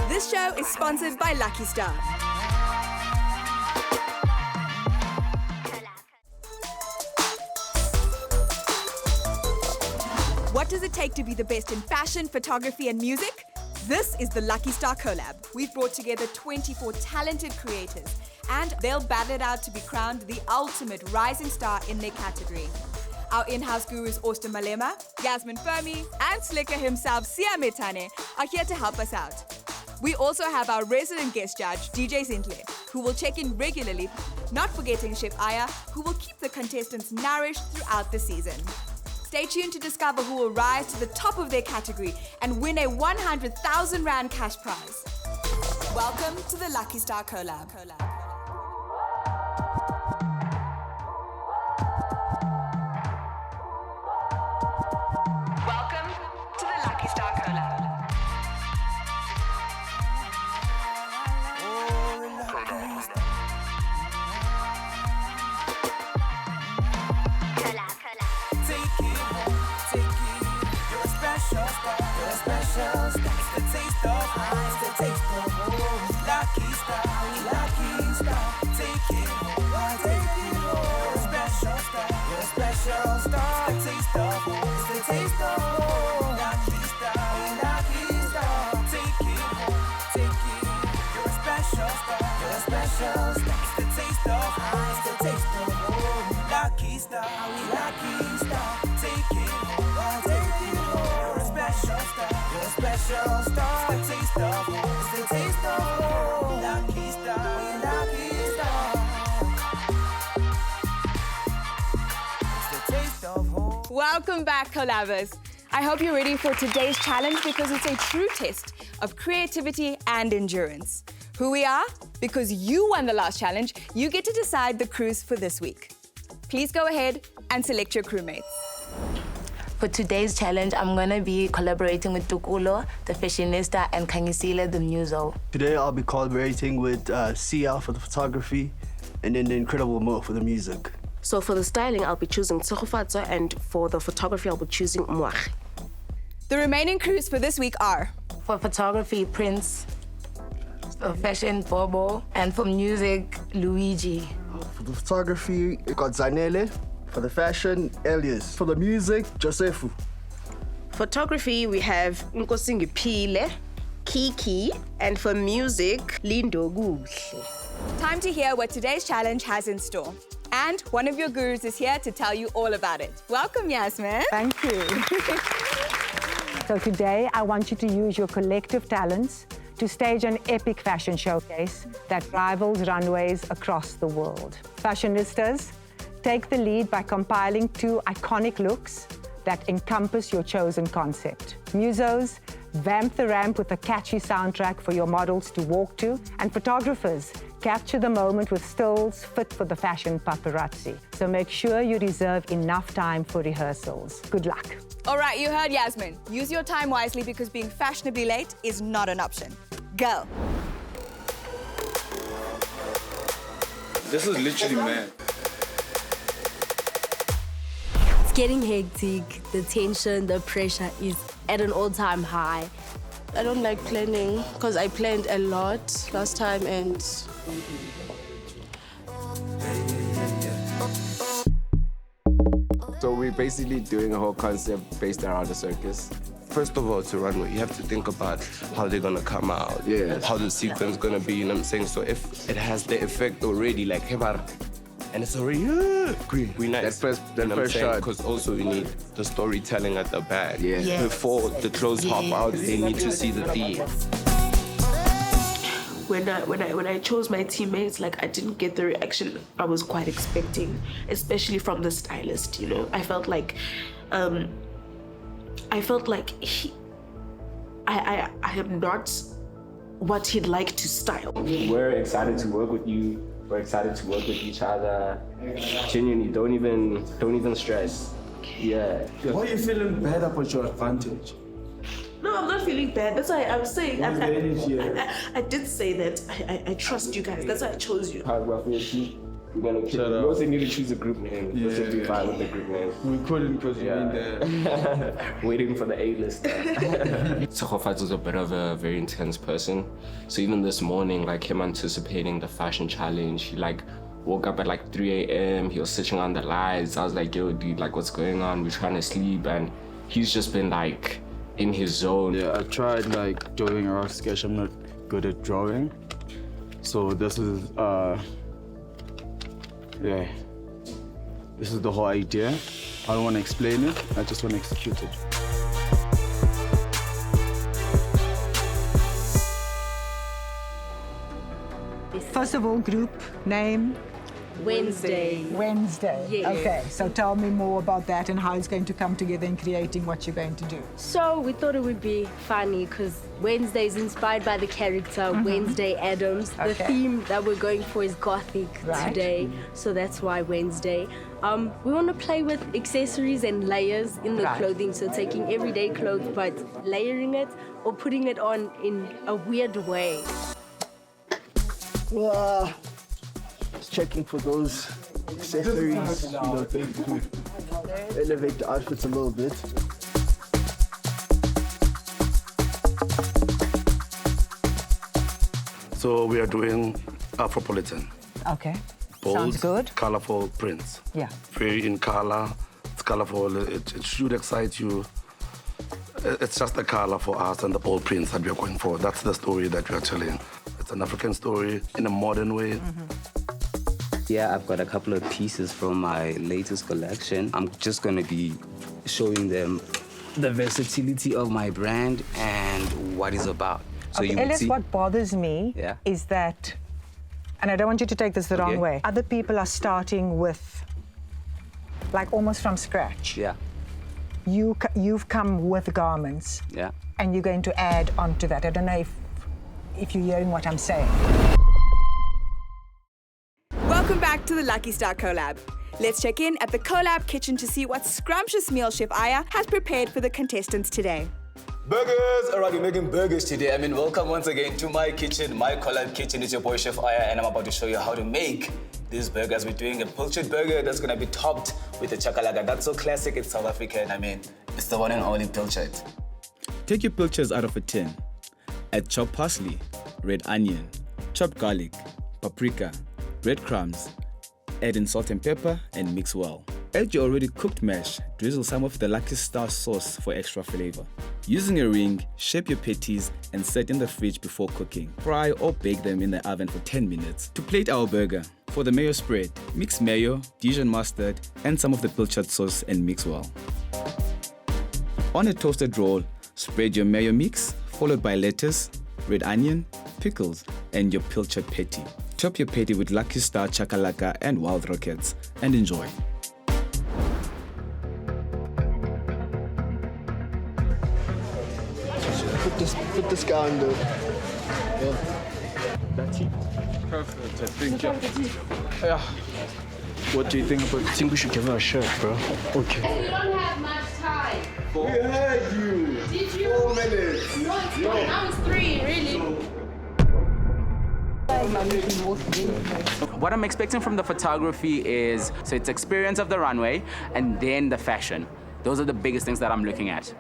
This show is sponsored by Lucky Star. What does it take to be the best in fashion, photography, and music? This is the Lucky Star collab. We've brought together 24 talented creators, and they'll battle it out to be crowned the ultimate rising star in their category. Our in-house gurus Austin Malema, Yasmin Fermi, and Slicker himself, Sia Metane, are here to help us out. We also have our resident guest judge, DJ Zintle, who will check in regularly, not forgetting Chef Aya, who will keep the contestants nourished throughout the season. Stay tuned to discover who will rise to the top of their category and win a 100,000 Rand cash prize. Welcome to the Lucky Star collab. Welcome to the Lucky Star collab. Welcome back, collabers. I hope you're ready for today's challenge because it's a true test of creativity and endurance. Who we are? Because you won the last challenge, you get to decide the crews for this week. Please go ahead and select your crewmates. For today's challenge, I'm gonna be collaborating with Tukulo, the fashionista, and Kangisile, the muso. Today I'll be collaborating with Sia for the photography and then the Incredible Mo for the music. So for the styling, I'll be choosing Tsogofatso, and for the photography, I'll be choosing Moagi. The remaining crews for this week are... For photography, Prince. For fashion, Bobo. And for music, Luigi. For the photography, we got Zanele. For the fashion, Elias. For the music, Josefu. Photography, we have Nkosingi Pile, Kiki, and for music, Lindo Guhle. Time to hear what today's challenge has in store. And one of your gurus is here to tell you all about it. Welcome, Yasmin. Thank you. So today, I want you to use your collective talents to stage an epic fashion showcase that rivals runways across the world. Fashionistas, take the lead by compiling 2 iconic looks that encompass your chosen concept. Musos, vamp the ramp with a catchy soundtrack for your models to walk to. And photographers, capture the moment with stills fit for the fashion paparazzi. So make sure you reserve enough time for rehearsals. Good luck. All right, you heard Yasmin. Use your time wisely because being fashionably late is not an option. Go. This is literally mad. It's getting hectic. The tension, the pressure is at an all-time high. I don't like planning because I planned a lot last time and So we're basically doing a whole concept based around the circus. First of all, to Runway, you have to think about how they're gonna come out, how the sequence gonna be, you know what I'm saying? So if it has the effect already, like, hey, and it's already green, we nice. That first shot. Because also we need the storytelling at the back. Yeah. Before the clothes hop out, they need to see the theme. when I chose my teammates, like, I didn't get the reaction I was quite expecting, especially from the stylist, you know? I felt like I am not what he'd like to style. We're excited to work with you. We're excited to work with each other. Genuinely, don't even stress. Yeah. Why are you feeling bad about your advantage? No, I'm not feeling bad. That's why I'm saying. I did say that I trust you guys. That's why I chose you. Hard work for your team. We're gonna kill it. We also need to choose a group name. Yeah. This would be fine with the group name. We couldn't because we've been there. Waiting for the A-list. Tshegofatso is a bit of a very intense person. So even this morning, like him anticipating the fashion challenge, he like woke up at like 3 a.m. He was switching on the lights. I was like, yo, dude, like what's going on? We're trying to sleep. And he's just been like in his zone. Yeah, I tried like drawing a rough sketch. I'm not good at drawing. So this is, this is the whole idea. I don't want to explain it. I just want to execute it. First of all, group name? Wednesday. Wednesday. Yes. Okay, so tell me more about that and how it's going to come together in creating what you're going to do. So we thought it would be funny because Wednesday is inspired by the character Wednesday Addams. The Okay. theme that we're going for is gothic Right. today, so that's why Wednesday. We want to play with accessories and layers in the Right. clothing, so taking everyday clothes but layering it or putting it on in a weird way. Just checking for those accessories, you know, things to elevate the outfits a little bit. So we are doing Afropolitan. Okay, Bold, sounds good. colorful prints. Yeah. Very in color. It's colorful. It should excite you. It's just the color for us and the bold prints that we are going for. That's the story that we are telling. It's an African story in a modern way. Yeah, I've got a couple of pieces from my latest collection. I'm just going to be showing them the versatility of my brand and what it's about. So Okay, you would Elias, see. what bothers me Yeah. is that, and I don't want you to take this the wrong Okay. way, other people are starting with, like almost from scratch. Yeah, You've come with garments yeah. and you're going to add onto that. I don't know if you're hearing what I'm saying. Welcome back to the Lucky Star collab. Let's check in at the collab kitchen to see what scrumptious meal Chef Aya has prepared for the contestants today. Burgers! Alright, we're making burgers today. Welcome once again to my kitchen, my collab kitchen. It's your boy Chef Aya, and I'm about to show you how to make these burgers. We're doing a pilchard burger that's gonna be topped with a chakalaka. That's so classic, it's South African. It's the one and only pilchard. Take your pilchards out of a tin. Add chopped parsley, red onion, chopped garlic, paprika, breadcrumbs. Add in salt and pepper and mix well. Add your already cooked mash, drizzle some of the Lucky Star sauce for extra flavor. Using a ring, shape your patties and set in the fridge before cooking. Fry or bake them in the oven for 10 minutes. To plate our burger, for the mayo spread, mix mayo, Dijon mustard and some of the pilchard sauce and mix well. On a toasted roll, spread your mayo mix, followed by lettuce, red onion, pickles, and your pilchard patty. Chop your patty with Lucky Star, chakalaka, and wild rockets, and enjoy. Put this guy on the. Yeah. That's it. Perfect, I think. Yeah. What do you think about? I think we should give her a shirt, bro. Okay. We don't have much time. We heard you. Did you? 4 minutes. No, it's 4. Now it's 3, really. What I'm expecting from the photography is, so it's experience of the runway and then the fashion. Those are the biggest things that I'm looking at.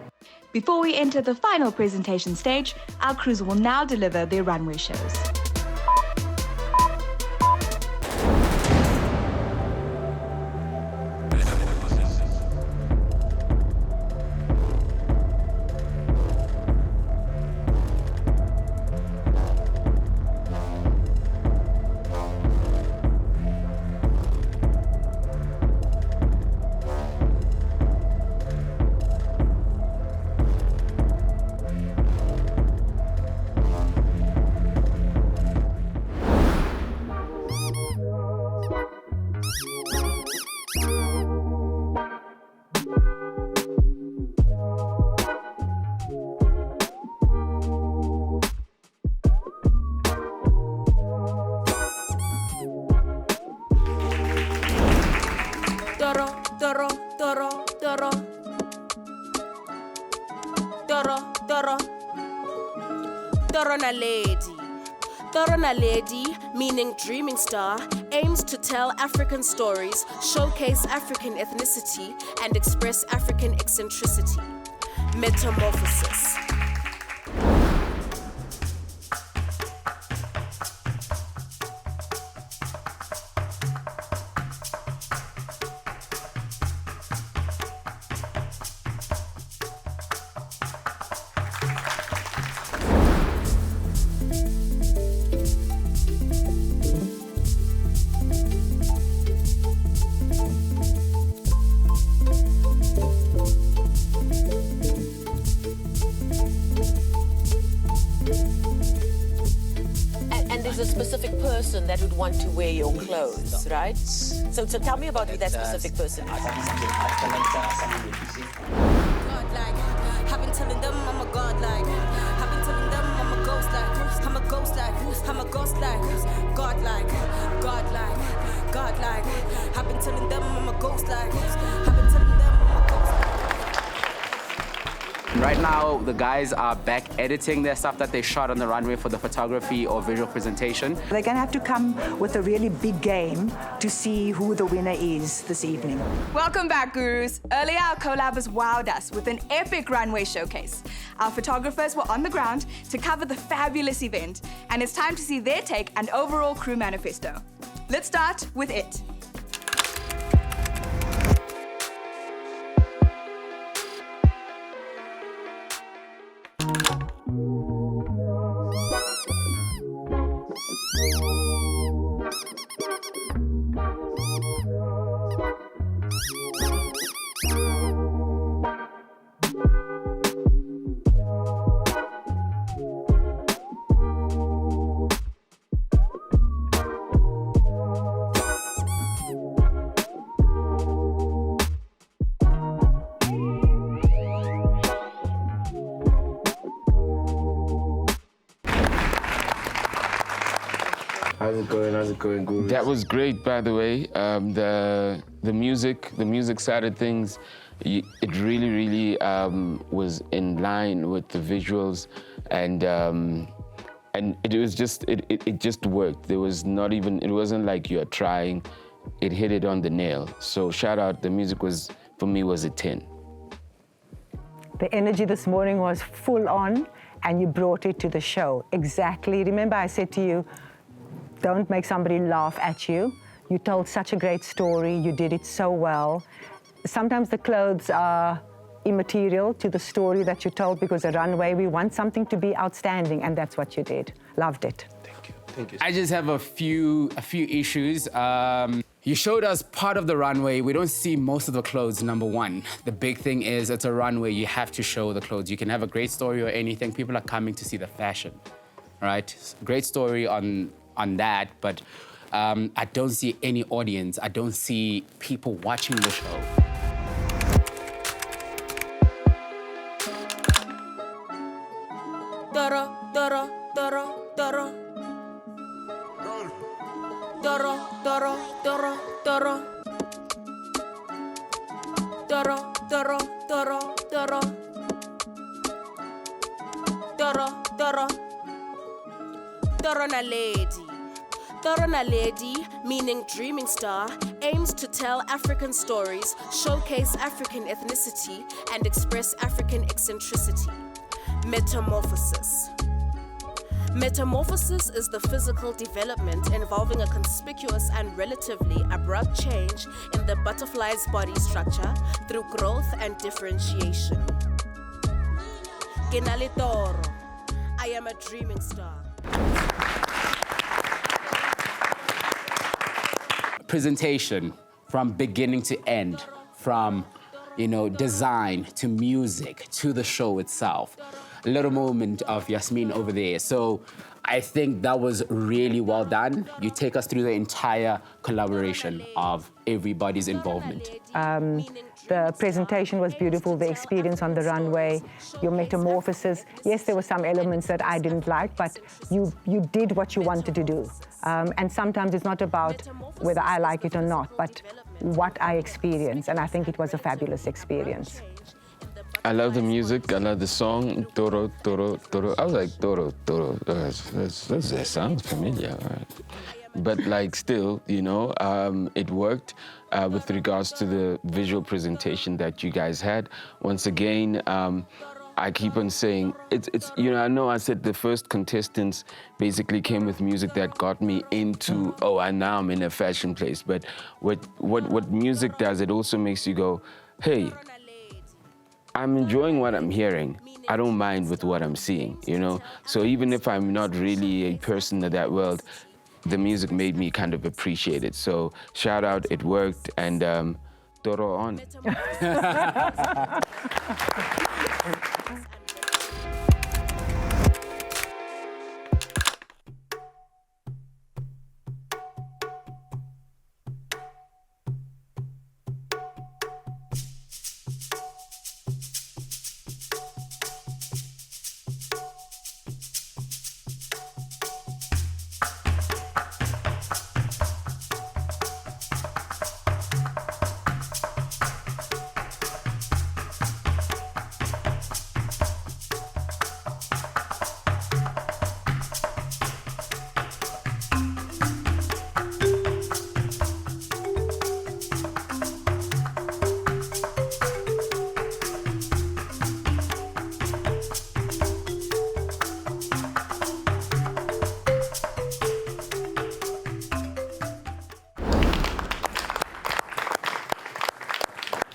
Before we enter the final presentation stage, our crews will now deliver their runway shows. Toro la lady. Torona Lady, meaning dreaming star, aims to tell African stories, showcase African ethnicity, and express African eccentricity. Metamorphosis. A specific person that would want to wear your clothes, right? So tell me about who that specific person is. God, like, I've been telling them I'm a god, like, I've been telling them I'm a ghost, like, I'm a ghost, like, I'm a ghost, like, God, like, God, like, God, like, I've been telling them I'm a ghost, like, I've been telling them I'm a ghost, like. Right now, the guys are back editing their stuff that they shot on the runway for the photography or visual presentation. They're going to have to come with a really big game to see who the winner is this evening. Welcome back, Gurus. Earlier, our collabers wowed us with an epic runway showcase. Our photographers were on the ground to cover the fabulous event, and it's time to see their take and overall crew manifesto. Let's start with it. How's it going? How's it going, Guru? That was great, by the way. The music side of things, it really was in line with the visuals, and it was just it just worked. There was not even, it wasn't like you're trying. It hit it on the nail. So shout out. The music was, for me, was a 10. The energy this morning was full on, and you brought it to the show. Exactly. Remember I said to you, don't make somebody laugh at you. You told such a great story. You did it so well. Sometimes the clothes are immaterial to the story that you told, because a runway, we want something to be outstanding, and that's what you did. Loved it. Thank you. I just have a few issues. You showed us part of the runway. We don't see most of the clothes, number one. The big thing is it's a runway. You have to show the clothes. You can have a great story or anything. People are coming to see the fashion, right? Great story on that, but I don't see any audience. I don't see people watching the show. Doro, doro, doro, doro. Doro, doro, doro, doro. Doro, doro, doro, doro. Doro, doro. Torona Lady. Torona Lady, meaning dreaming star, aims to tell African stories, showcase African ethnicity, and express African eccentricity. Metamorphosis. Metamorphosis is the physical development involving a conspicuous and relatively abrupt change in the butterfly's body structure through growth and differentiation. Kenale Toro, I am a dreaming star. Presentation from beginning to end, from design to music to the show itself. A little moment of Yasmin over there. So I think that was really well done. You take us through the entire collaboration of everybody's involvement. The presentation was beautiful, the experience on the runway, your metamorphosis. Yes, there were some elements that I didn't like, but you did what you wanted to do. And sometimes it's not about whether I like it or not, but what I experienced. And I think it was a fabulous experience. I love the music. I love the song. Toro, toro, toro. I was like, toro, toro. That sounds familiar. Right? But like still, you know, it worked with regards to the visual presentation that you guys had. Once again, I keep on saying, it's you know, I know I said the first contestants basically came with music that got me into, and now I'm in a fashion place. But what music does, it also makes you go, hey, I'm enjoying what I'm hearing. I don't mind with what I'm seeing, you know? So even if I'm not really a person of that world, the music made me kind of appreciate it. So shout out, it worked, and Toro on.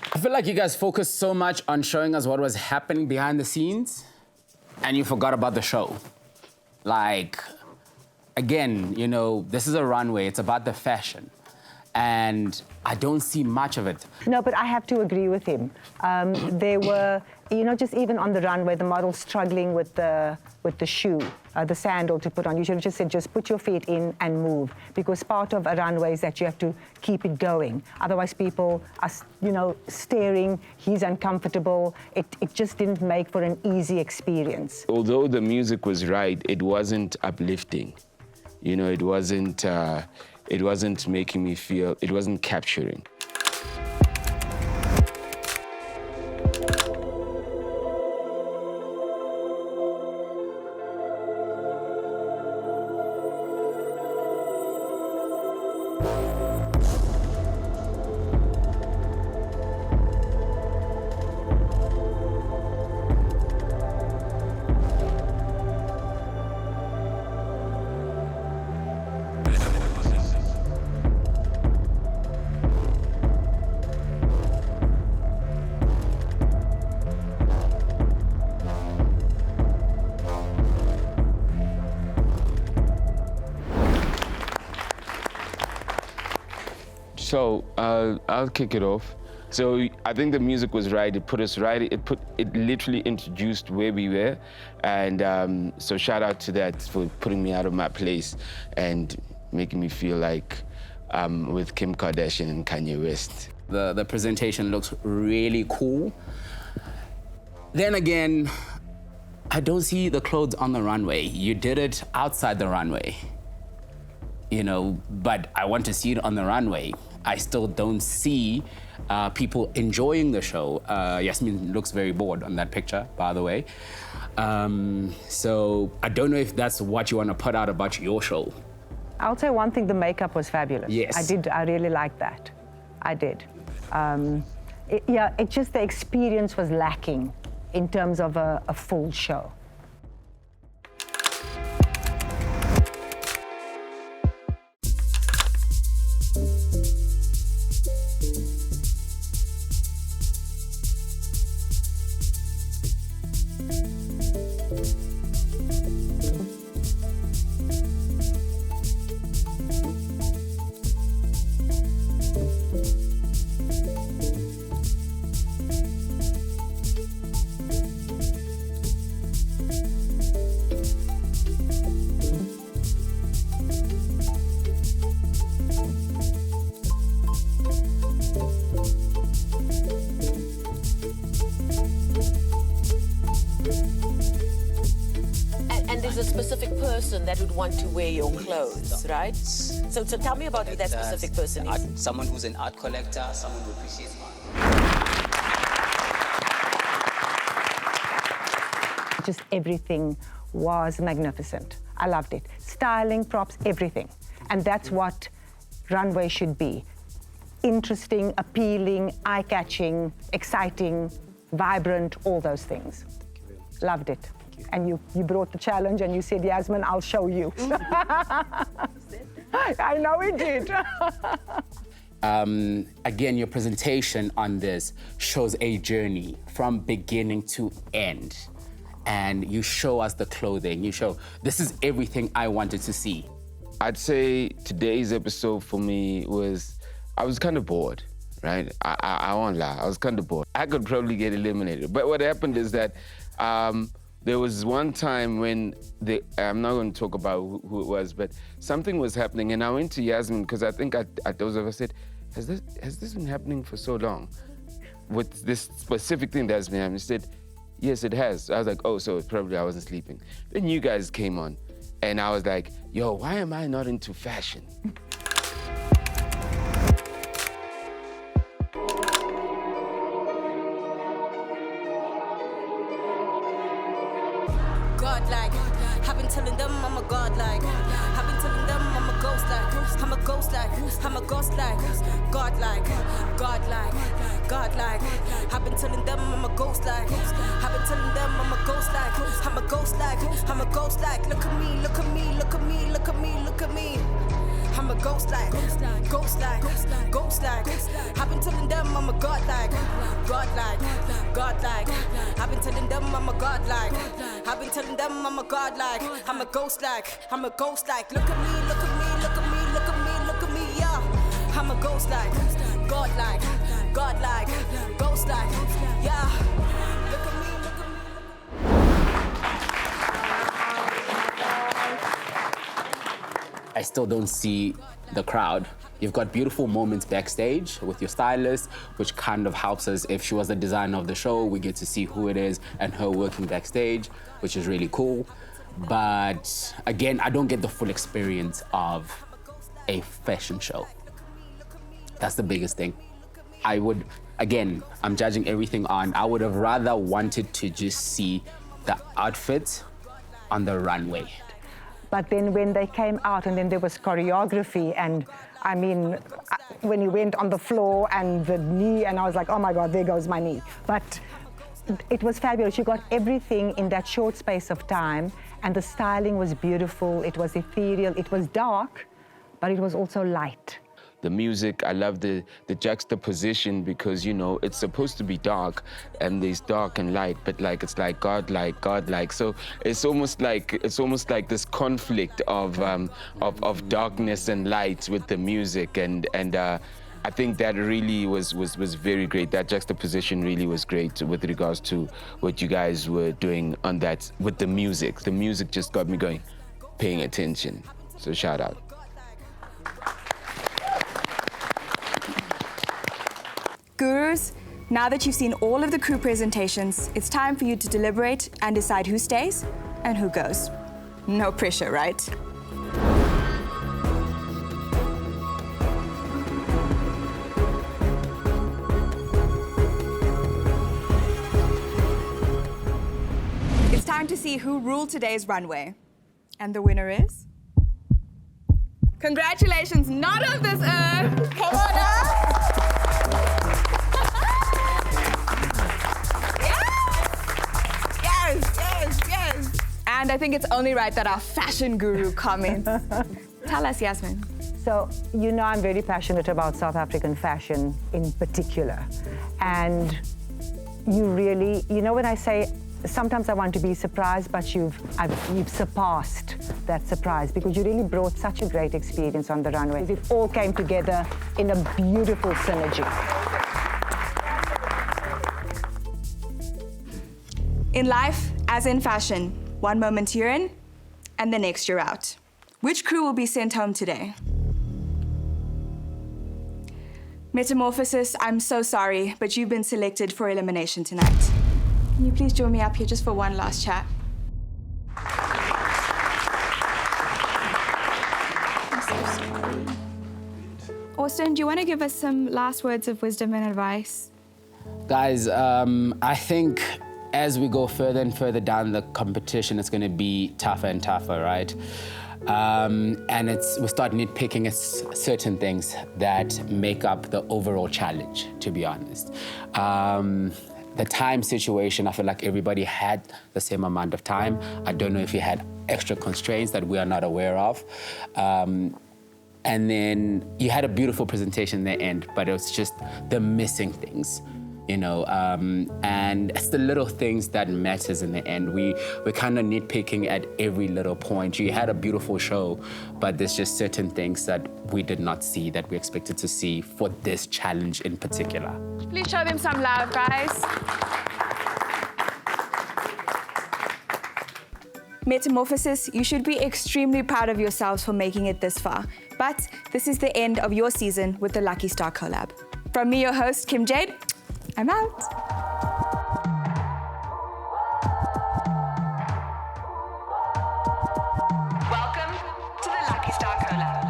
I feel like you guys focused so much on showing us what was happening behind the scenes, and you forgot about the show. Like, again, you know, this is a runway, it's about the fashion, and I don't see much of it. No, but I have to agree with him. There were, you know, just even on the runway, the model struggling with the shoe, the sandal to put on. You should have just said, just put your feet in and move, because part of a runway is that you have to keep it going. Otherwise, people are, you know, staring. He's uncomfortable. It just didn't make for an easy experience. Although the music was right, it wasn't uplifting. You know, it wasn't making me feel, it wasn't capturing. So I'll kick it off. So I think the music was right. It put us right. It literally introduced where we were, and so shout out to that for putting me out of my place and making me feel like I'm with Kim Kardashian and Kanye West. The presentation looks really cool. Then again, I don't see the clothes on the runway. You did it outside the runway, you know, but I want to see it on the runway. I still don't see people enjoying the show. Yasmin looks very bored on that picture, by the way. So I don't know if that's what you want to put out about your show. I'll say one thing, the makeup was fabulous. Yes. I really liked that. I did. It just, the experience was lacking in terms of a full show. There's a specific person that would want to wear your clothes, right? So tell me about who that specific person is. Someone who's an art collector, someone who appreciates art. just everything was magnificent. I loved it. Styling, props, everything. And that's what runway should be. Interesting, appealing, eye-catching, exciting, vibrant, all those things. Loved it. And you brought the challenge and you said, Yasmin, I'll show you. I know it did. Again, your presentation on this shows a journey from beginning to end. And you show us the clothing. You show, this is everything I wanted to see. I'd say today's episode for me was, I was kind of bored, right? I won't lie, I was kind of bored. I could probably get eliminated. But what happened is that there was one time when, I'm not going to talk about who it was, but something was happening and I went to Yasmin because I think I said, has this been happening for so long? With this specific thing that's been happening? She said, yes, it has. I was like, oh, so probably I wasn't sleeping. Then you guys came on and I was like, yo, why am I not into fashion? Godlike, I've been telling them I'm a godlike. I've been telling them I'm a ghost like. I'm a ghost like. I'm a ghost like. Godlike, godlike, godlike. I've been telling them I'm a ghost like. I've been telling them I'm a ghost like. I'm a ghost like. I'm a ghost like. Look at me, look at me, look at me, look at me, look at me. I'm a ghost like, ghost like, ghost like. I've been telling them I'm a godlike, godlike, godlike. I've been telling them I'm a godlike. I've been telling them I'm a godlike. I'm a ghost like, I'm a ghost like. Look at me, look at me, look at me, look at me, look at me, yeah. I'm a ghost like, godlike, godlike, ghost like, yeah. Look at me, look at me. I still don't see the crowd. You've got beautiful moments backstage with your stylist, which kind of helps us. If she was the designer of the show, we get to see who it is and her working backstage, which is really cool. But again, I don't get the full experience of a fashion show. That's the biggest thing. I would, again, I'm judging everything on, I would have rather wanted to just see the outfits on the runway. But then when they came out and then there was choreography and I mean, when you went on the floor and the knee and I was like, oh my God, there goes my knee. But it was fabulous. You got everything in that short space of time and the styling was beautiful. It was ethereal. It was dark, but it was also light. The music, I love the juxtaposition because, you know, it's supposed to be dark and there's dark and light, but like it's like godlike, godlike. So it's almost like this conflict of darkness and light with the music, and I think that really was very great. That juxtaposition really was great with regards to what you guys were doing on that with the music. The music just got me going, paying attention. So shout out. Gurus, now that you've seen all of the crew presentations, it's time for you to deliberate and decide who stays and who goes. No pressure, right? It's time to see who ruled today's runway. And the winner is... Congratulations, not of this earth! Come on up! And I think it's only right that our fashion guru comments. Tell us, Yasmin. So, you know I'm very passionate about South African fashion in particular. And you really, you know when I say, sometimes I want to be surprised, but you've surpassed that surprise because you really brought such a great experience on the runway. It all came together in a beautiful synergy. In life, as in fashion, one moment you're in, and the next you're out. Which crew will be sent home today? Metamorphosis, I'm so sorry, but you've been selected for elimination tonight. Can you please join me up here just for one last chat? I'm so sorry. Austin, do you want to give us some last words of wisdom and advice? Guys, I think as we go further and further down the competition, it's going to be tougher and tougher, right? And we start nitpicking at certain things that make up the overall challenge, to be honest. The time situation, I feel like everybody had the same amount of time. I don't know if you had extra constraints that we are not aware of. And then you had a beautiful presentation in the end, but it was just the missing things, you know, and it's the little things that matters in the end. We're kind of nitpicking at every little point. You had a beautiful show, but there's just certain things that we did not see that we expected to see for this challenge in particular. Please show them some love, guys. Metamorphosis, you should be extremely proud of yourselves for making it this far. But this is the end of your season with the Lucky Star collab. From me, your host, Kim Jade, I'm out. Welcome to the Lucky Star collab.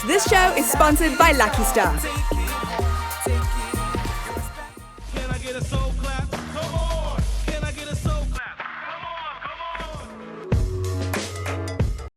This show is sponsored by Lucky Star.